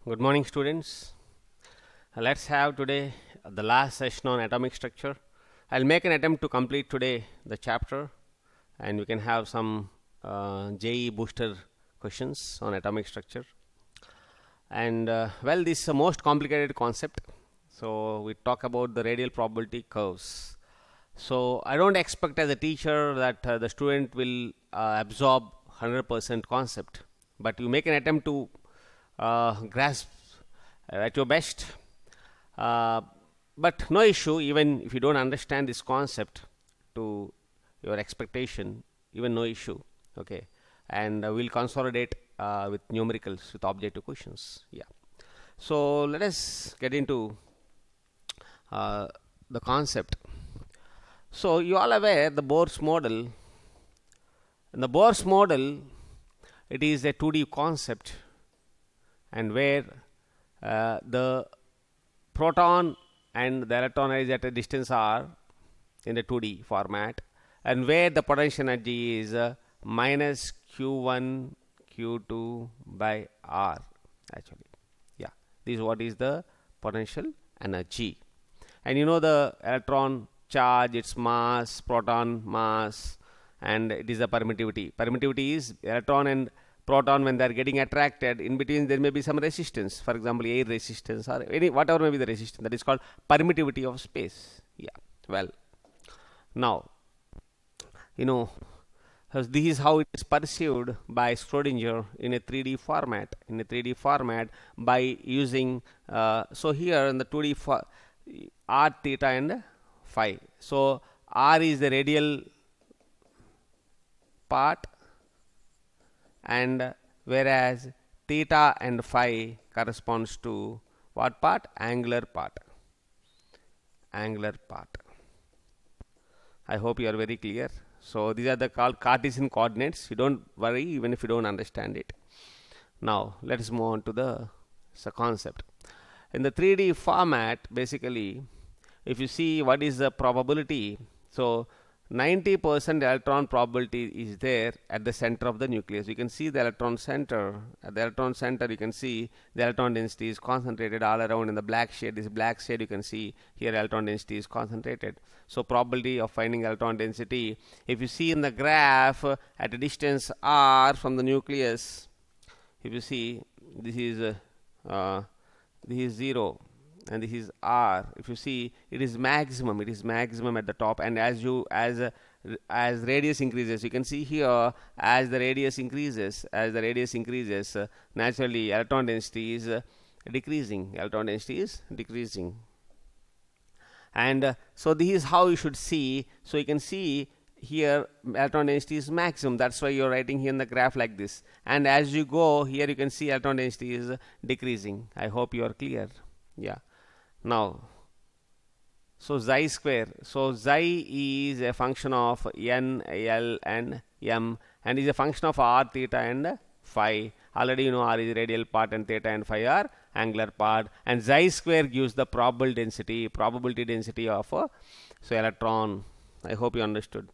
Good morning, students. Let's have today the last session on atomic structure. I'll make an attempt to complete today the chapter, and we can have some JE booster questions on atomic structure. And well, this is the most complicated concept. So we talk about the radial probability curves. So I don't expect as a teacher that the student will absorb 100% concept, but you make an attempt to grasp at your best. But no issue, even if you don't understand this concept to your expectation, even no issue. Okay, and we'll consolidate with numericals, with objective questions. Yeah. So let us get into the concept. So you all aware the Bohr's model. In the Bohr's model, it is a 2D concept, and where the proton and the electron is at a distance r in the 2D format, and where the potential energy is minus q1 q2 by r actually. Yeah, this is what is the potential energy. And you know the electron charge, its mass, proton mass, and it is the permittivity. Permittivity is electron and proton, when they are getting attracted, in between there may be some resistance, for example air resistance or any whatever may be the resistance, that is called permittivity of space. Yeah, well, now you know this is how it is perceived by Schrodinger in a 3D format, by using so here in the 2D r, theta and phi. So r is the radial part, and whereas theta and phi corresponds to what part? Angular part. I hope you are very clear. So these are the called Cartesian coordinates. You don't worry even if you don't understand it. Now let us move on to the concept. In the 3D format, basically, if you see what is the probability, so 90% electron probability is there at the center of the nucleus. You can see the electron center. At the electron center, you can see the electron density is concentrated all around in the black shade. This black shade, you can see here electron density is concentrated. So probability of finding electron density, if you see in the graph at a distance r from the nucleus, if you see this is 0 and this is r. If you see, it is maximum at the top, and as radius increases, you can see here as the radius increases, naturally electron density is decreasing. And so this is how you should see. So you can see here electron density is maximum. That's why you're writing here in the graph like this. And as you go here, you can see electron density is decreasing. I hope you are clear. Yeah. Now, so xi square. So xi is a function of n, l, and m, and is a function of r, theta, and phi. Already you know r is radial part and theta and phi are angular part, and xi square gives the probability density of so electron. I hope you understood.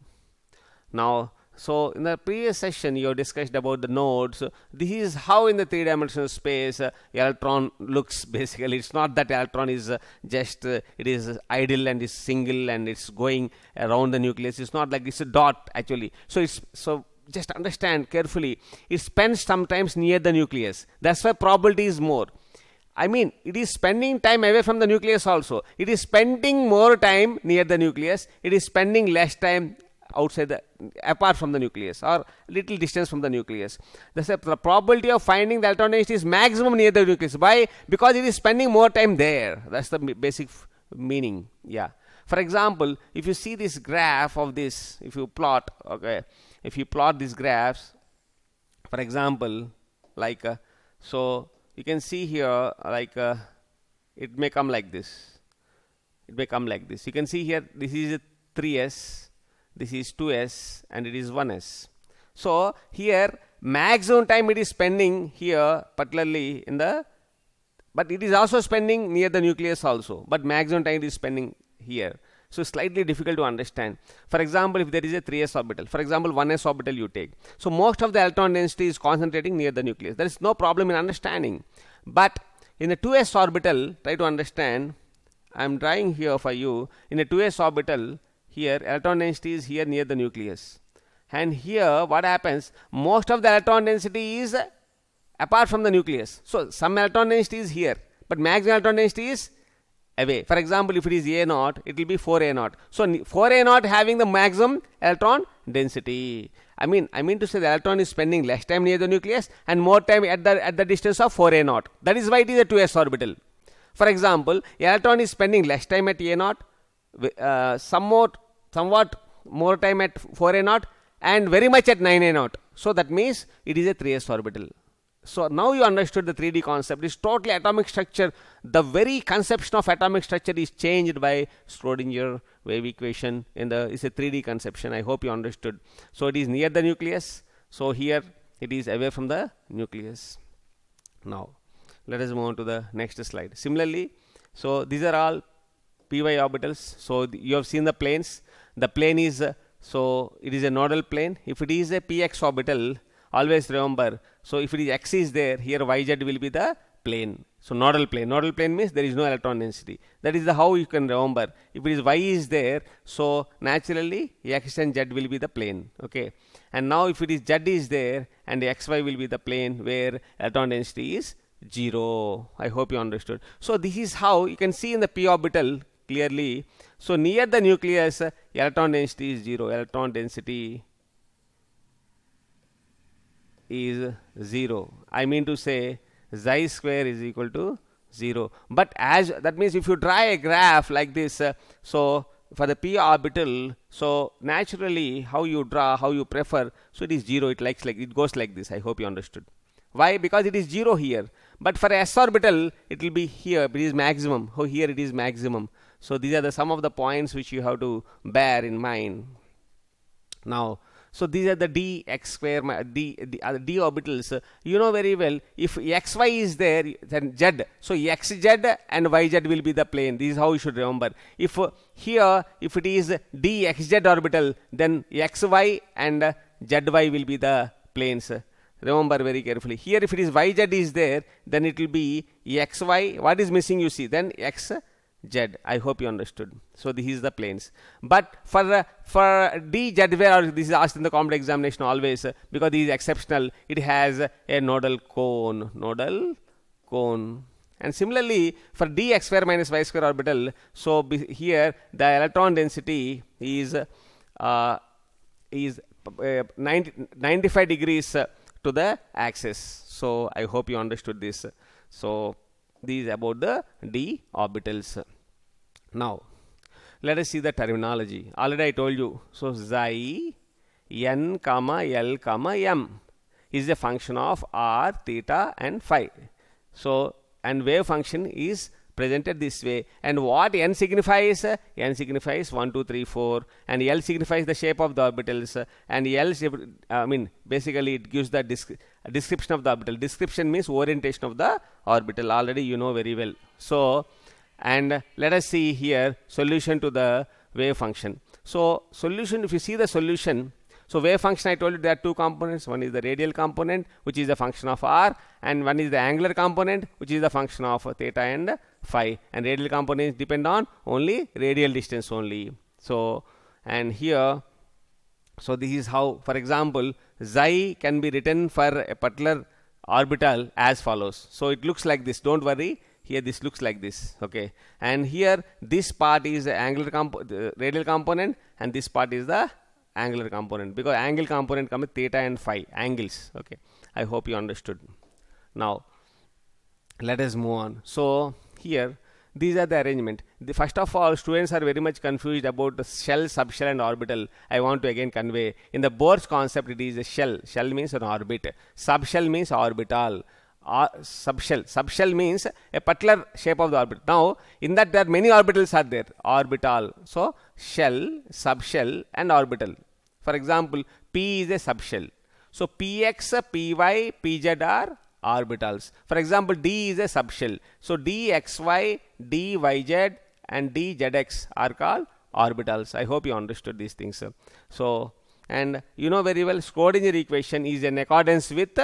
Now, so in the previous session you discussed about the nodes. This is how in the three-dimensional space electron looks. Basically, it's not that electron is just it is idle and is single and it's going around the nucleus. It's not like it's a dot actually. So just understand carefully. It spends sometimes near the nucleus. That's why probability is more. I mean, it is spending time away from the nucleus also. It is spending more time near the nucleus. It is spending less time apart from the nucleus or little distance from the nucleus. The probability of finding the electron density is maximum near the nucleus. Why? Because it is spending more time there. That's the basic meaning. Yeah. For example, if you see this graph of this, if you plot these graphs, for example, like so you can see here it may come like this. You can see here this is a 3s. This is 2s and it is 1s. So here maximum time it is spending here, particularly but it is also spending near the nucleus also, but maximum time it is spending here. So slightly difficult to understand. For example, if there is a 3s orbital, for example 1s orbital you take, so most of the electron density is concentrating near the nucleus. There is no problem in understanding. But in a 2s orbital, try to understand, I am drawing here for you, in a 2s orbital, here electron density is here near the nucleus, and here what happens, most of the electron density is apart from the nucleus. So some electron density is here, but maximum electron density is away. For example, if it is A naught, it will be 4A naught. So 4A naught having the maximum electron density. I mean to say the electron is spending less time near the nucleus and more time at the distance of 4A naught. That is why it is a 2s orbital. For example, electron is spending less time at A naught, somewhat more time at 4A naught, and very much at 9A naught. So that means it is a 3s orbital. So now you understood the 3D concept. It's totally atomic structure. The very conception of atomic structure is changed by Schrodinger wave equation. It's a 3D conception. I hope you understood. So it is near the nucleus. So here it is away from the nucleus. Now let us move on to the next slide. Similarly, so these are all py orbitals. So you have seen the planes. The plane is so it is a nodal plane. If it is a px orbital, always remember, so if it is x is there, here yz will be the plane. So nodal plane means there is no electron density. That is how you can remember. If it is y is there, so naturally x and z will be the plane. Okay, and now if it is z is there and xy will be the plane where electron density is 0. I hope you understood. So this is how you can see in the p orbital clearly. So near the nucleus, electron density is 0. Electron density is 0. I mean to say xi square is equal to 0. But as that means if you draw a graph like this, so for the p orbital, so naturally how you draw, how you prefer, so it is 0. It goes like this. I hope you understood. Why? Because it is 0 here. But for s orbital, it will be here. It is maximum. Oh, here it is maximum. So these are some of the points which you have to bear in mind. Now, so these are the d x square, d orbitals. You know very well, if xy is there, then z. So xz and yz will be the plane. This is how you should remember. If it is d xz orbital, then xy and zy will be the planes. Remember very carefully. Here if it is yz is there, then it will be xy. What is missing you see? Then xz. I hope you understood. So this is the planes. But for dz, where this is asked in the complex examination always, because this is exceptional, it has a nodal cone. And similarly for dx square minus y square orbital, so here the electron density is 95 degrees to the axis. So I hope you understood this. So this is about the d orbitals. Now let us see the terminology. Already I told you. So xi n comma l comma m is a function of r, theta and phi. So and wave function is presented this way, and what n signifies? N signifies 1 2 3 4, and l signifies the shape of the orbitals, and l basically it gives the description of the orbital. Description means orientation of the orbital. Already you know very well. So and let us see here solution to the wave function. So solution, if you see the solution, so wave function, I told you there are two components. One is the radial component, which is a function of r, and one is the angular component, which is the function of theta and phi. And radial components depend on only radial distance only. So and here, so this is how, for example, xi can be written for a particular orbital as follows. So it looks like this. Don't worry. Here this looks like this. Okay, and here this part is the angular radial component, and this part is the angular component, because angle component come with theta and phi angles. Okay, I hope you understood. Now let us move on. So here these are the arrangement. First of all, students are very much confused about the shell, subshell and orbital. I want to again convey, in the Bohr's concept it is a shell. Shell means an orbit. Subshell means orbital. Subshell means a particular shape of the orbit. Now in that there are many orbitals are there. Orbital. So shell, subshell and orbital. For example, P is a subshell. So Px, Py, Pz are orbitals. For example, D is a subshell. So Dxy, Dyz and Dzx are called orbitals. I hope you understood these things. So And you know very well Schrodinger equation is in accordance with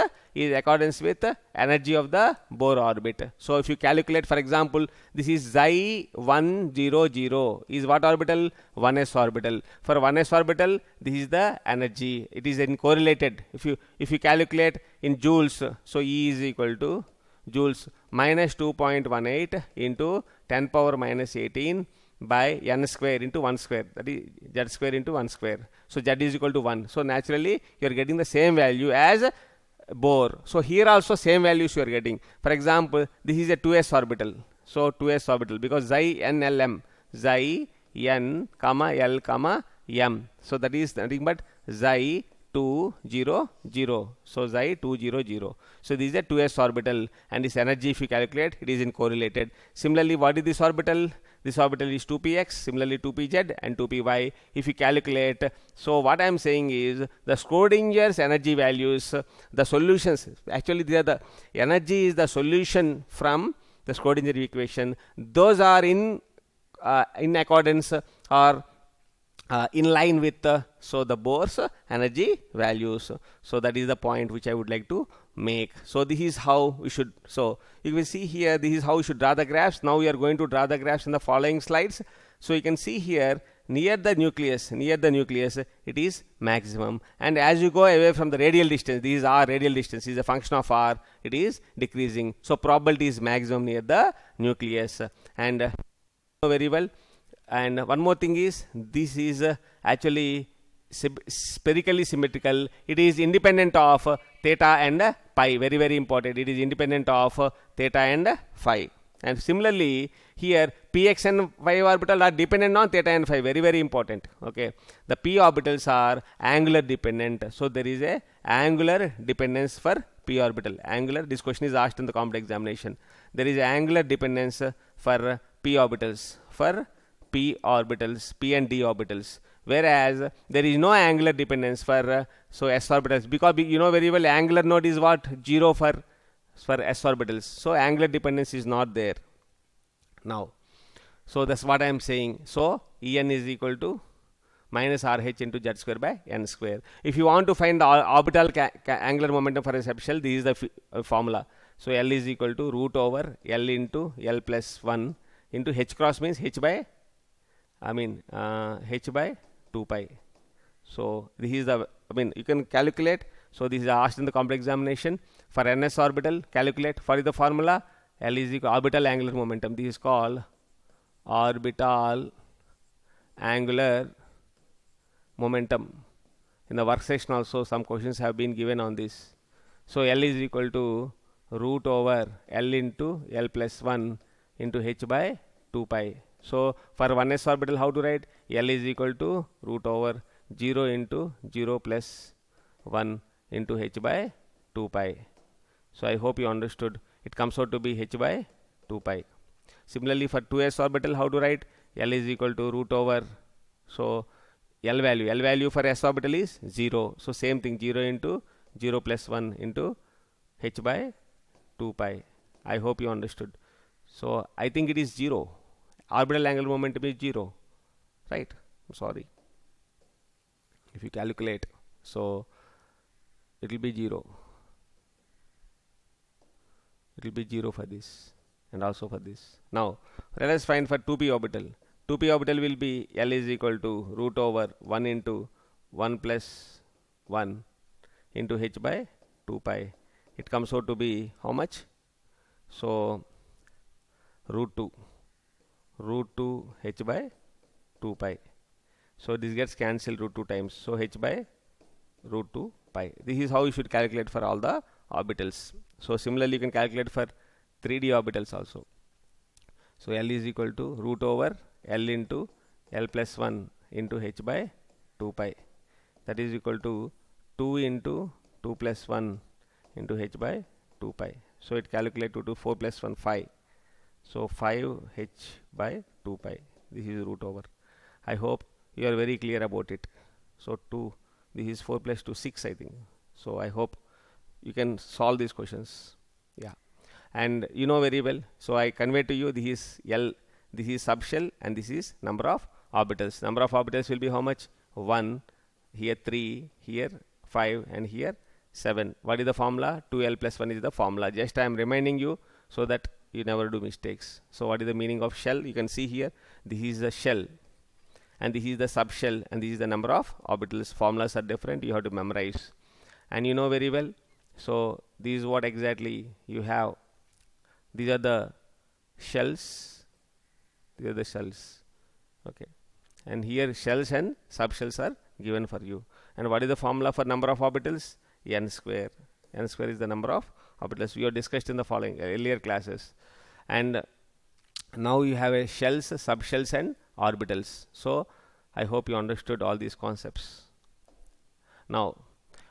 energy of the Bohr orbit. So if you calculate, for example, this is xi 100 is what orbital? 1s orbital. For 1s orbital, this is the energy. It is in correlated. If you calculate in joules, so E is equal to joules minus 2.18 into 10 power minus 18 by n square into 1 square, that is z square into 1 square. So z is equal to 1. So naturally you are getting the same value as Bohr. So here also same values you are getting. For example, this is a 2s orbital. So 2s orbital, because xi n l m, xi n comma l comma m. So that is nothing but xi 200. So xi 200. So this is a 2s orbital, and this energy, if you calculate, it is in correlated. Similarly, what is this orbital? This orbital is 2px, similarly 2pz and 2py. If you calculate, so what I am saying is the Schrodinger's energy values, the solutions, actually they are the energy is the solution from the Schrodinger equation. Those are in accordance or in line with so the Bohr's energy values. So that is the point which I would like to make. So this is how we should, so you will see here, this is how we should draw the graphs. Now we are going to draw the graphs in the following slides. So you can see here, near the nucleus it is maximum, and as you go away from the radial distance, this is r radial distance, is a function of r, it is decreasing. So probability is maximum near the nucleus. And very well. And one more thing is, this is actually spherically symmetrical. It is independent of theta and pi. Very, very important. It is independent of theta and phi. And similarly, here px and y orbital are dependent on theta and phi. Very, very important. Okay. The p orbitals are angular dependent. So there is a angular dependence for p orbital. Angular. This question is asked in the complex examination. There is angular dependence for p orbitals. For p orbitals, p and d orbitals, whereas there is no angular dependence for so s orbitals, because you know very well angular node is what? 0 for s orbitals. So angular dependence is not there now. So that's what I am saying. So En is equal to minus RH into z square by n square. If you want to find the orbital angular momentum for a subshell, this is the formula. So L is equal to root over L into L plus 1 into H cross, means H by H by 2 pi. So this is the, you can calculate. So this is asked in the complex examination. For ns orbital, calculate. For the formula, L is equal orbital angular momentum. This is called orbital angular momentum. In the work session also some questions have been given on this. So L is equal to root over L into L plus 1 into H by 2 pi. So for 1s orbital, how to write? L is equal to root over 0 into 0 plus 1 into H by 2 pi. So I hope you understood. It comes out to be H by 2 pi. Similarly for 2s orbital, how to write? L is equal to root over, so L value for s orbital is 0. So same thing, 0 into 0 plus 1 into H by 2 pi. I hope you understood. So I think it is 0. Orbital angular momentum is 0, right? I'm sorry. If you calculate, so it will be 0. It will be 0 for this and also for this. Now let us find for 2p orbital. 2p orbital will be L is equal to root over 1 into 1 plus 1 into H by 2 pi. It comes out to be how much? So root 2 H by 2 pi. So this gets cancelled root 2 times. So H by root 2 pi. This is how you should calculate for all the orbitals. So similarly you can calculate for 3D orbitals also. So L is equal to root over L into L plus 1 into H by 2 pi. That is equal to 2 into 2 plus 1 into H by 2 pi. So it calculates to 4 plus 1 5. So 5H by 2 pi. This is root over. I hope you are very clear about it. So 2, this is 4 plus 2, 6 I think. So I hope you can solve these questions. Yeah. And you know very well. So I convey to you, this is L, this is subshell, and this is number of orbitals. Number of orbitals will be how much? 1 here 3, here 5, and here 7. What is the formula? 2l plus 1 is the formula. Just I am reminding you so that you never do mistakes. So what is the meaning of shell? You can see here, this is the shell, and this is the subshell, and this is the number of orbitals. Formulas are different, you have to memorize, and you know very well. So this is what exactly you have. These are the shells. These are the shells. Okay, and here shells and subshells are given for you. And what is the formula for number of orbitals? N square. N square is the number of orbitals we have discussed in the following earlier classes. And now you have a shells, subshells, and orbitals. So I hope you understood all these concepts. Now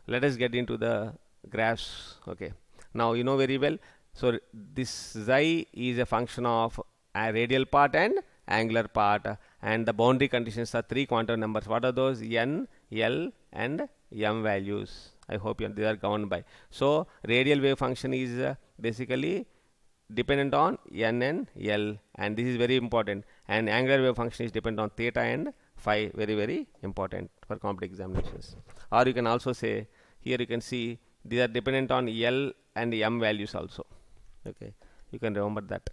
let us get into the graphs. Okay, now you know very well. So this xi is a function of a radial part and angular part, and the boundary conditions are 3 quantum numbers. What are those? N, L, and M values. I hope they are governed by. So radial wave function is basically dependent on N and L, and this is very important. And angular wave function is dependent on theta and phi. Very, very important for complex examinations. Or you can also say, here you can see these are dependent on L and M values also. Okay, you can remember that.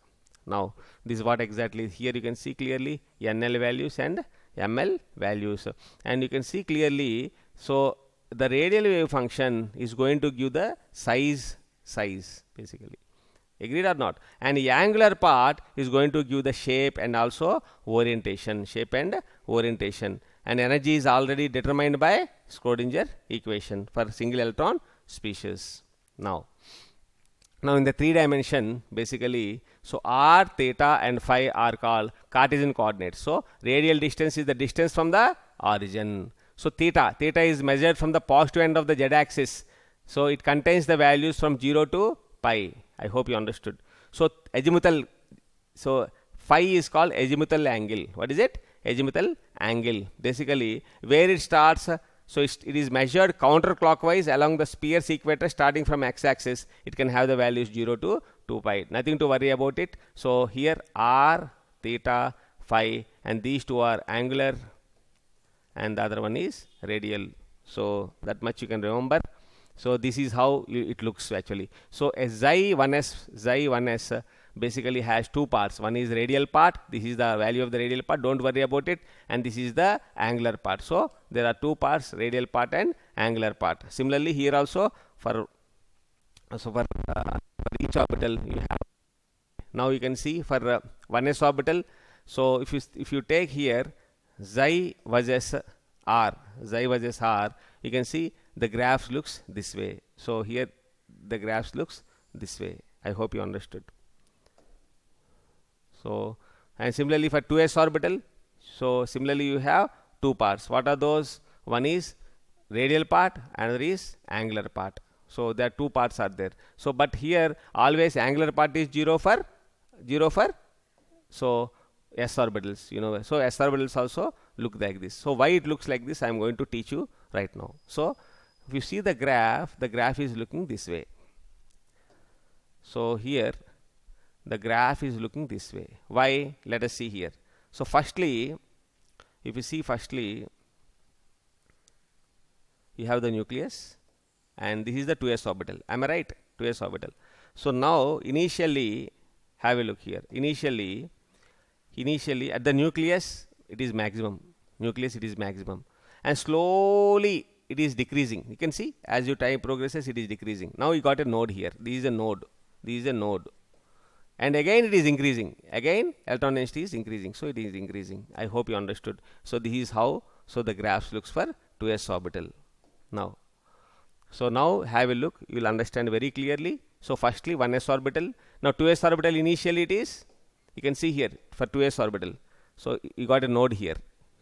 Now this is what exactly here you can see clearly NL values and ML values, and you can see clearly. So the radial wave function is going to give the size basically. Agreed or not? And the angular part is going to give the shape and also orientation. And energy is already determined by Schrodinger equation for single electron species. Now in the 3 dimension, basically, so r, theta, and phi are called Cartesian coordinates. So radial distance is the distance from the origin. So theta is measured from the positive end of the z-axis. So it contains the values from 0 to pi. I hope you understood. So azimuthal, so phi is called azimuthal angle. What is it? Azimuthal angle. Basically, where it starts. So it is measured counterclockwise along the sphere's equator starting from x-axis. It can have the values 0 to 2 pi. Nothing to worry about it. So here r, theta, phi, and these two are angular and the other one is radial. So that much you can remember. So this is how it looks actually. So a xi1s basically has 2 parts. One is radial part. This is the value of the radial part. Don't worry about it. And this is the angular part. So there are 2 parts, radial part and angular part. Similarly here also for each orbital you have. Now you can see for 1s orbital. So if you take here xi versus r, you can see the graphs looks this way. So here the graphs looks this way. I hope you understood. So and similarly for 2s orbital, so similarly you have 2 parts. What are those? One is radial part, another is angular part. So there are 2 parts are there. So but here always angular part is 0 for so s orbitals, you know. So s orbitals also look like this. So why it looks like this, I am going to teach you right now. So if you see the graph is looking this way. So here the graph is looking this way. Why? Let us see here. So firstly, if you see you have the nucleus and this is the 2s orbital. Am I right? 2s orbital. So now initially have a look here. Initially at the nucleus it is maximum. And slowly it is decreasing. You can see as your time progresses it is decreasing. Now you got a node here. This is a node. And again it is increasing. Again electron density is increasing. So it is increasing. I hope you understood. So this is how the graphs looks for 2s orbital. Now have a look. You will understand very clearly. So firstly 1s orbital. Now 2s orbital initially it is, you can see here for 2s orbital. So you got a node here.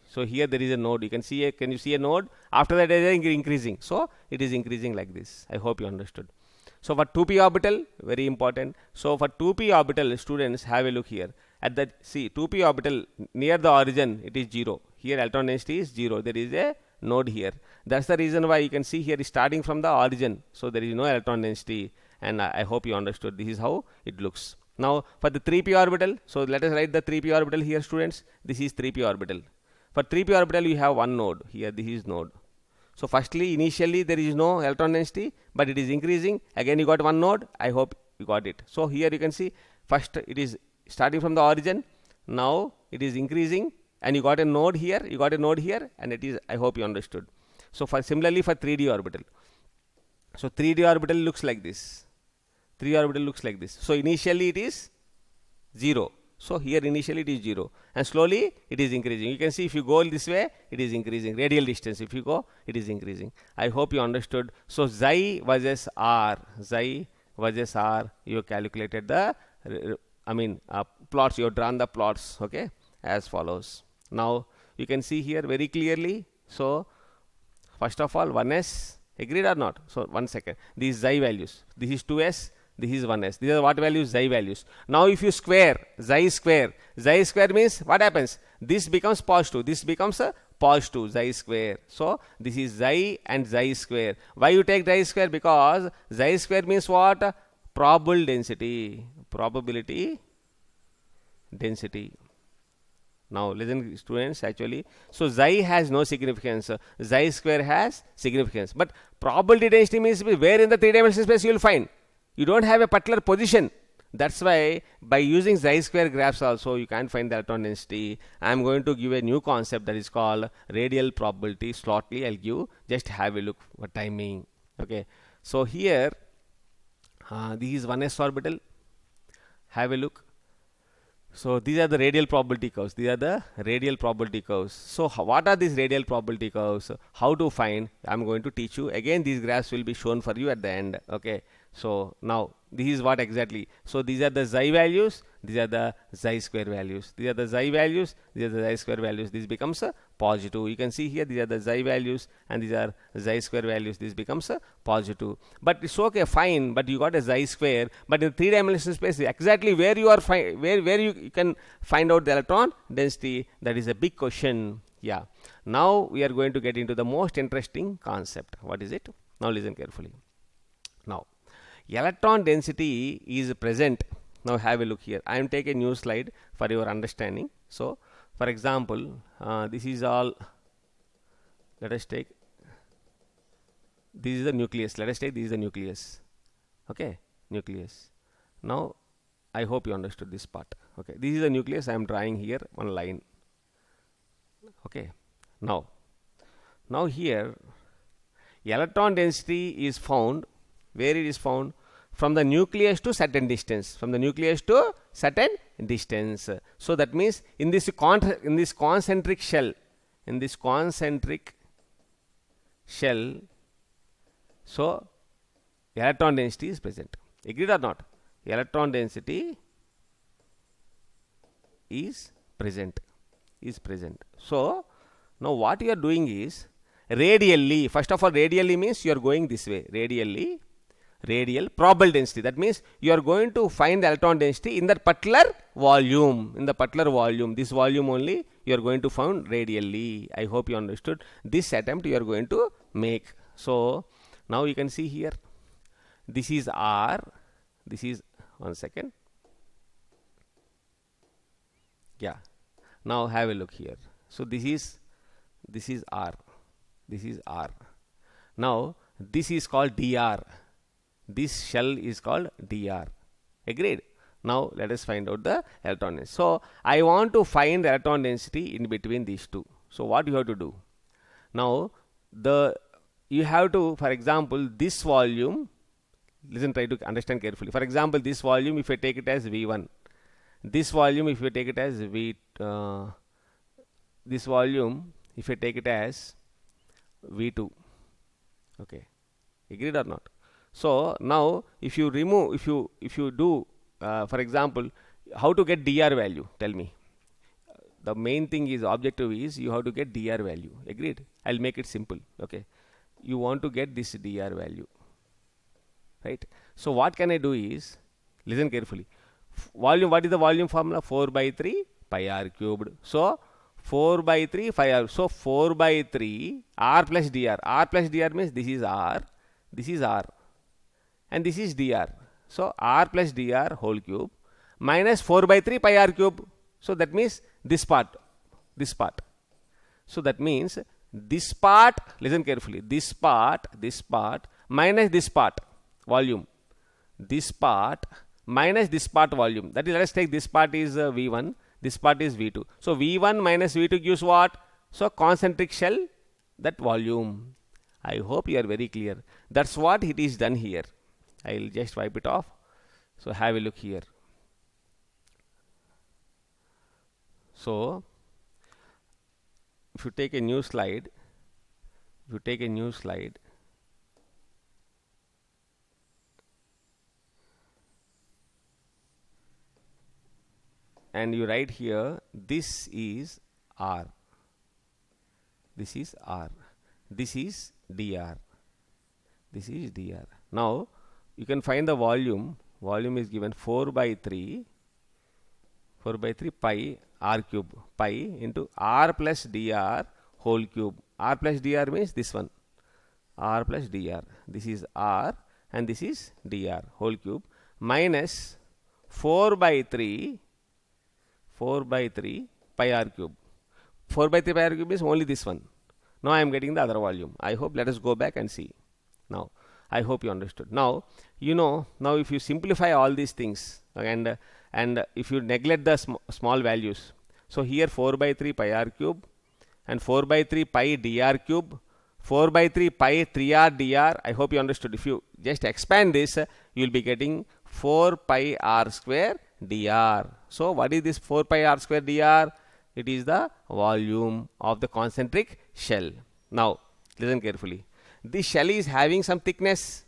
So here there is a node. You can see can you see a node? After that it is increasing. So it is increasing like this. I hope you understood. So for 2p orbital, very important. So for 2p orbital, students have a look here. At the 2p orbital near the origin it is 0. Here electron density is 0. There is a node here. That's the reason why you can see here is starting from the origin. So there is no electron density, and I hope you understood. This is how it looks. Now for the 3p orbital, so let us write the 3p orbital here, students. This is 3p orbital. For 3p orbital you have one node here. This is node. So firstly, initially there is no electron density, but it is increasing. Again you got one node. I hope you got it. So here you can see first it is starting from the origin. Now it is increasing, and you got a node here, you got a node here, and it is, I hope you understood. So for similarly for 3D orbital. So 3D orbital looks like this. 3D orbital looks like this. So initially it is 0. So here initially it is 0, and slowly it is increasing. You can see if you go this way, it is increasing. Radial distance, if you go, it is increasing. I hope you understood. So xi versus r, you calculated the, plots. You have drawn the plots, okay, as follows. Now you can see here very clearly. So first of all, 1s, agreed or not? So 1 second. These xi values. This is 2s. This is 1s. These are what values? Xi values. Now if you square xi square means what happens? This becomes positive. This becomes a positive, xi square. So this is xi and xi square. Why you take xi square? Because xi square means what? Probable density. Probability density. Now listen students, actually, so xi has no significance, xi square has significance, but probability density means where in the 3-dimensional space you will find. You don't have a particular position. That's why by using xi square graphs also you can find the electron density. I am going to give a new concept that is called radial probability. Shortly I'll give, just have a look what I mean. Okay, so here this is 1s orbital. Have a look. So these are the radial probability curves. These are the radial probability curves. So what are these radial probability curves? How to find? I'm going to teach you. Again, these graphs will be shown for you at the end. Okay. So now this is what exactly. So these are the xi values. These are the xi square values. These are the xi values. These are the xi square values. This becomes a positive. You can see here these are the xi values and these are xi square values. This becomes a positive. But it's okay, fine. But you got a xi square. But in 3-dimensional space, exactly where you are where you can find out the electron density, that is a big question. Yeah. Now we are going to get into the most interesting concept. What is it? Now listen carefully. Now, electron density is present. Now have a look here. I am taking a new slide for your understanding. So for example, this is all, let us take, this is the nucleus. Let us take this is the nucleus. Okay, nucleus. Now I hope you understood this part. Okay, this is the nucleus. I am drawing here one line. Okay, now here electron density is found. Where it is found? From the nucleus to certain distance. From the nucleus to certain distance. So that means in this concentric shell, so electron density is present. Agreed or not? Electron density is present. So now what you are doing is radially. First of all, radially means you are going this way. Radial probable density. That means you are going to find the electron density in that particular volume. This volume only you are going to find radially. I hope you understood. This attempt you are going to make. So now you can see here. This is R. This is, one second. Yeah. Now have a look here. So this is R. This is R. Now this is called dr. This shell is called dr. Agreed? Now let us find out the electron density. So I want to find the electron density in between these two. So what you have to do? Now you have to, for example, this volume, listen, try to understand carefully. For example, this volume, if I take it as V1, this volume, if you take it as this volume, if I take it as V2, okay, agreed or not? So now if you remove, if you do, for example, how to get dr value? Tell me. The main thing is, objective is you have to get dr value. Agreed? I'll make it simple. Okay, you want to get this dr value, right? So what can I do is, listen carefully. Volume, what is the volume formula? 4 by 3 pi r cubed. So 4 by 3 pi r. So 4 by 3 r plus dr. R plus dr means this is r, and this is dr. So r plus dr whole cube minus 4 by 3 pi r cube. So that means this part. So that means this part, listen carefully, this part minus this part volume, this part minus this part volume, that is, let us take this part is V1, this part is V2. So V1 minus V2 gives what? So concentric shell, that volume. I hope you are very clear. That's what it is done here. I will just wipe it off. So have a look here. So if you take a new slide, and you write here, this is R, this is R, this is dr, this is dr. Now you can find the volume. Volume is given 4 by 3 pi r cube, pi into r plus dr whole cube. R plus dr means this one, r plus dr, this is r and this is dr whole cube, minus 4 by 3 pi r cube. 4 by 3 pi r cube is only this one. Now I am getting the other volume. I hope, let us go back and see. Now I hope you understood. Now you know, now if you simplify all these things and if you neglect the small values, so here 4 by 3 pi r cube and 4 by 3 pi dr cube, 4 by 3 pi 3r dr. I hope you understood. If you just expand this, you will be getting 4 pi r square dr. So what is this 4 pi r square dr? It is the volume of the concentric shell. Now listen carefully. This shell is having some thickness.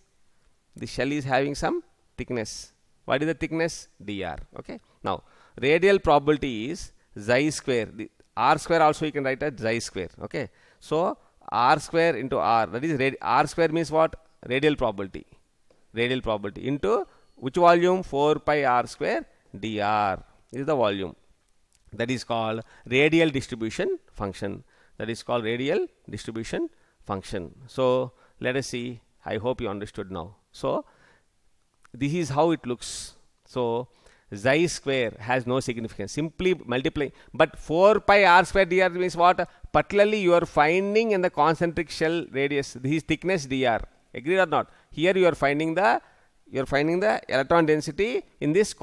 This shell is having some thickness. What is the thickness? dr. Okay. Now radial probability is xi square. The r square also you can write as xi square. Okay. So r square into r, that is r square means what? Radial probability. Radial probability into which volume? 4 pi r square dr is the volume. That is called radial distribution function. That is called radial distribution function. So let us see. I hope you understood now. So this is how it looks. So xi square has no significance. Simply multiply. But 4 pi r square dr means what? Particularly you are finding in the concentric shell radius. This is thickness dr. Agreed or not? Here you are finding the electron density in this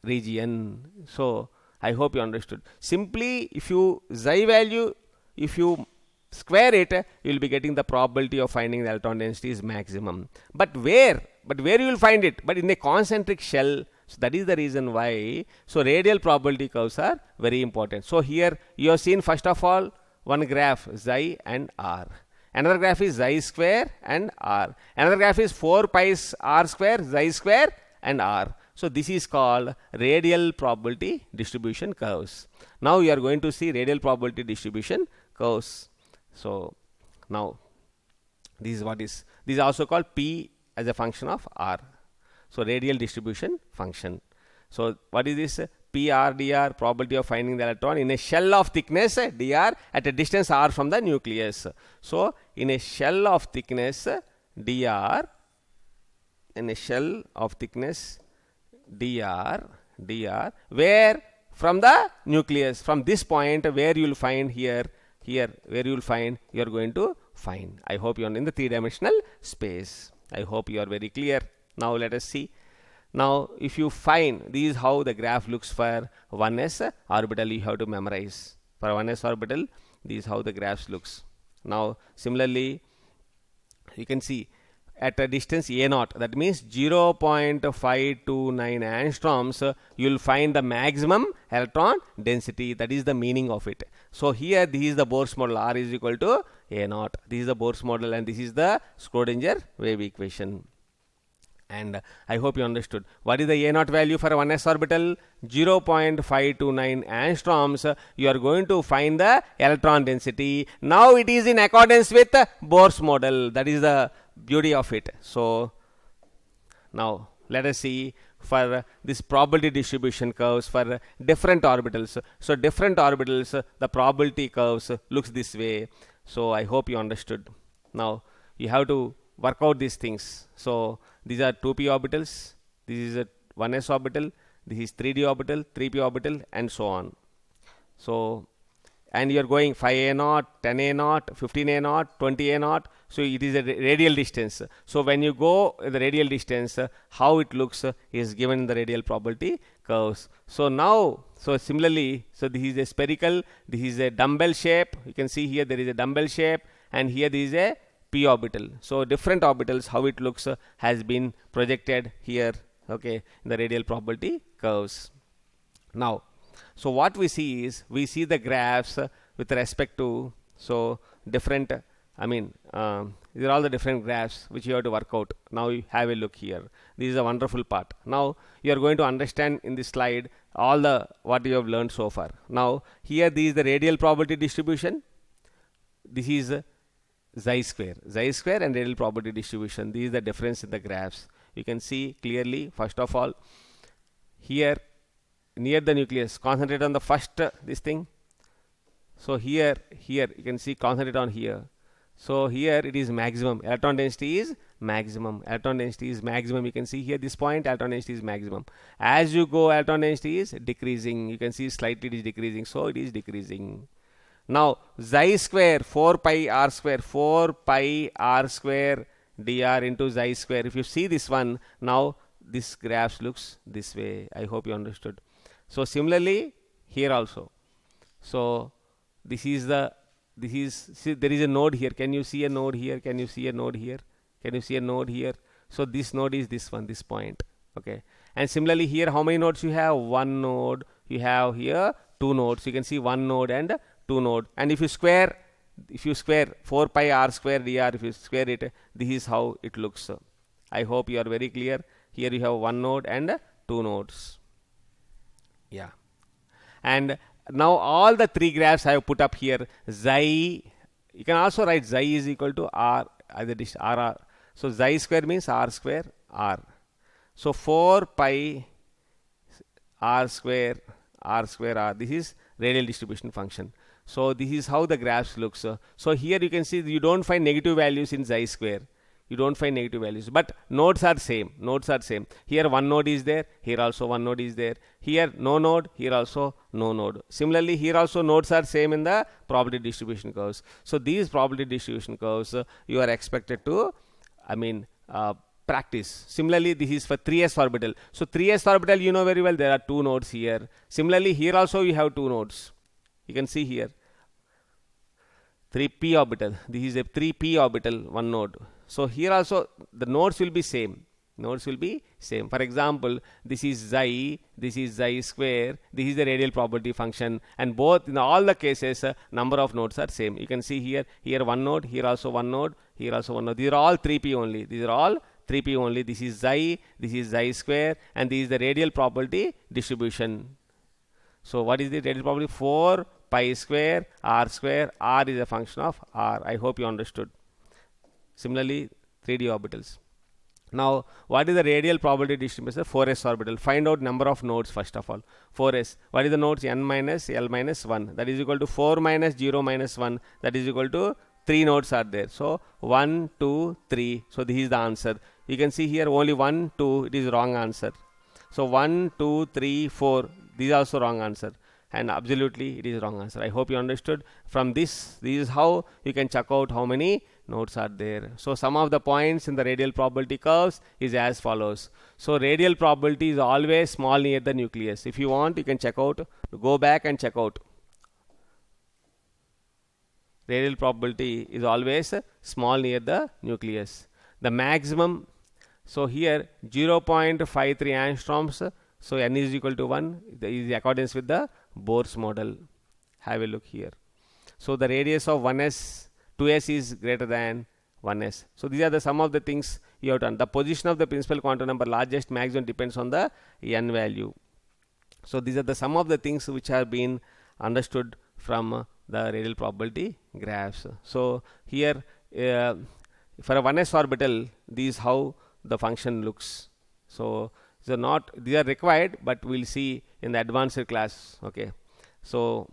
region. So I hope you understood. Simply if you xi value, if you square it, you will be getting the probability of finding the electron density is maximum. But where you will find it? But in a concentric shell. So that is the reason why. So radial probability curves are very important. So here you have seen first of all one graph xi and r. Another graph is xi square and r. Another graph is 4 pi r square, xi square and r. So this is called radial probability distribution curves. Now you are going to see radial probability distribution curves. So now this is also called P as a function of R. So radial distribution function. So what is this? PR dr, probability of finding the electron in a shell of thickness dr at a distance r from the nucleus. So in a shell of thickness dr, where from the nucleus, from this point where you will find here where you will find, you are going to find. I hope you are in the three-dimensional space. I hope you are very clear. Now let us see. Now if you find, this is how the graph looks for 1s orbital. You have to memorize. For 1s orbital, this is how the graphs looks. Now similarly you can see at a distance a0, that means 0.529 angstroms, you will find the maximum electron density. That is the meaning of it. So here this is the Bohr's model, R is equal to a0. This is the Bohr's model and this is the Schrodinger wave equation. And I hope you understood. What is the a0 value for 1s orbital? 0.529 angstroms. You are going to find the electron density. Now it is in accordance with Bohr's model. That is the beauty of it. So now let us see for this probability distribution curves for different orbitals. So different orbitals, the probability curves looks this way. So I hope you understood. Now you have to work out these things. So these are 2p orbitals, this is a 1s orbital, this is 3d orbital, 3p orbital and so on. So and you are going 5a naught, 10a naught, 15a naught, 20a naught. So it is a radial distance. So when you go the radial distance, how it looks is given in the radial probability curves. So now, so similarly, so this is a spherical, this is a dumbbell shape. You can see here there is a dumbbell shape, and here there is a p orbital. So different orbitals, how it looks has been projected here, okay, in the radial probability curves. Now, so what we see is, we see the graphs with respect to, so different, these are all the different graphs which you have to work out. Now you have a look here. This is a wonderful part. Now you are going to understand in this slide all the what you have learned so far. Now here this is the radial probability distribution. This is xi square and radial probability distribution. This is the difference in the graphs. You can see clearly, first of all, here near the nucleus, concentrate on the first this thing. So here you can see, concentrate on here. So here it is maximum, electron density is maximum, you can see here this point, electron density is maximum. As you go, electron density is decreasing, you can see slightly it is decreasing, so it is decreasing. Now xi square, 4 pi r square dr into xi square. If you see this one, now this graph looks this way. I hope you understood. So similarly here also, so see, there is a node here. Can you see a node here? Can you see a node here? Can you see a node here? So this node is this one, this point, okay. And similarly here, how many nodes you have? One node. You have here two nodes. You can see one node and two node. And if you square 4 pi r square dr, if you square it, this is how it looks. I hope you are very clear. Here you have one node and two nodes. Yeah. And now all the three graphs I have put up here. Xi, you can also write xi is equal to r, rr. So xi square means r square r. So 4 pi r square r. This is radial distribution function. So this is how the graphs looks. So here you can see you don't find negative values in xi square. You don't find negative values, but nodes are same. Here one node is there, here also one node is there. Here no node, here also no node. Similarly here also nodes are same in the probability distribution curves. So these probability distribution curves you are expected to practice. Similarly this is for 3s orbital. So 3s orbital, you know very well, there are two nodes here. Similarly here also you have two nodes. You can see here 3p orbital. This is a 3p orbital, one node. So here also the nodes will be same. For example, this is xi square, this is the radial probability function, and both in all the cases number of nodes are same. You can see here one node, here also one node, here also one node. These are all 3p only. This is xi square, and this is the radial probability distribution. So what is the radial probability? 4 pi square r square. R is a function of r. I hope you understood. Similarly 3d orbitals. Now what is the radial probability distribution? 4s orbital. Find out number of nodes first of all. 4s. What is the nodes? n minus l minus 1. That is equal to 4 minus 0 minus 1. That is equal to 3 nodes are there. So 1, 2, 3. So this is the answer. You can see here only 1, 2. It is wrong answer. So 1, 2, 3, 4. This is also wrong answer. And absolutely it is wrong answer. I hope you understood. From this is how you can check out how many nodes are there. So some of the points in the radial probability curves is as follows. So radial probability is always small near the nucleus. If you want, you can check out, go back and check out. Radial probability is always small near the nucleus. The maximum, so here 0.53 angstroms. So n is equal to 1 is accordance with the Bohr's model. Have a look here. So the radius of 1s, 2s is greater than 1s. So these are the some of the things you have done. The position of the principal quantum number largest maximum depends on the n value. So these are the some of the things which have been understood from the radial probability graphs. So here for a 1s orbital, this is how the function looks. So these are required, but we'll see in the advanced class. Okay. So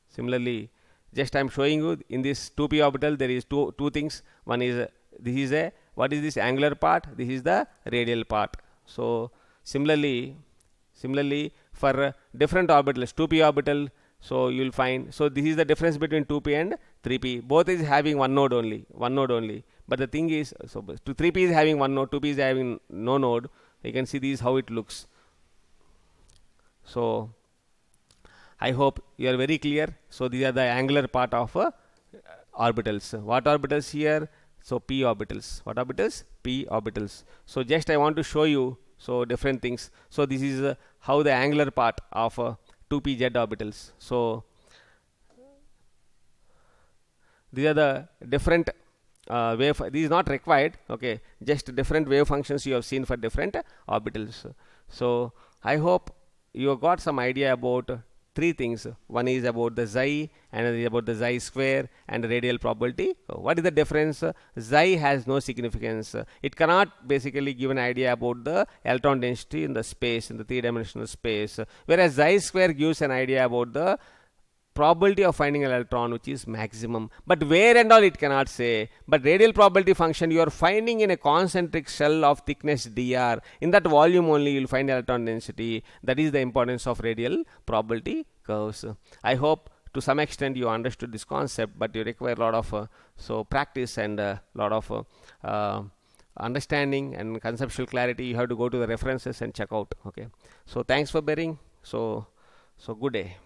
similarly, just I'm showing you in this 2p orbital there is two things. One is this is a, what is this angular part? This is the radial part. So similarly for different orbitals, 2p orbital, So you will find, so this is the difference between 2p and 3p. Both is having one node only. But the thing is, so 3p is having one node, 2p is having no node. You can see this how it looks. So I hope you are very clear. So these are the angular part of orbitals. What orbitals here? So p orbitals. What orbitals? P orbitals. So just I want to show you so different things. So this is how the angular part of 2p z orbitals. So these are the different wave. This is not required. Okay, just different wave functions you have seen for different orbitals. So I hope you got some idea about three things. One is about the xi, another is about the xi square, and the radial probability. What is the difference? Xi has no significance. It cannot basically give an idea about the electron density in the space, in the three-dimensional space, whereas xi square gives an idea about the probability of finding an electron, which is maximum, but where and all it cannot say. But radial probability function, you are finding in a concentric shell of thickness dr, in that volume only you will find electron density. That is the importance of radial probability curves. I hope to some extent you understood this concept, but you require a lot of so practice and a lot of understanding and conceptual clarity. You have to go to the references and check out. Okay, so thanks for bearing. So good day.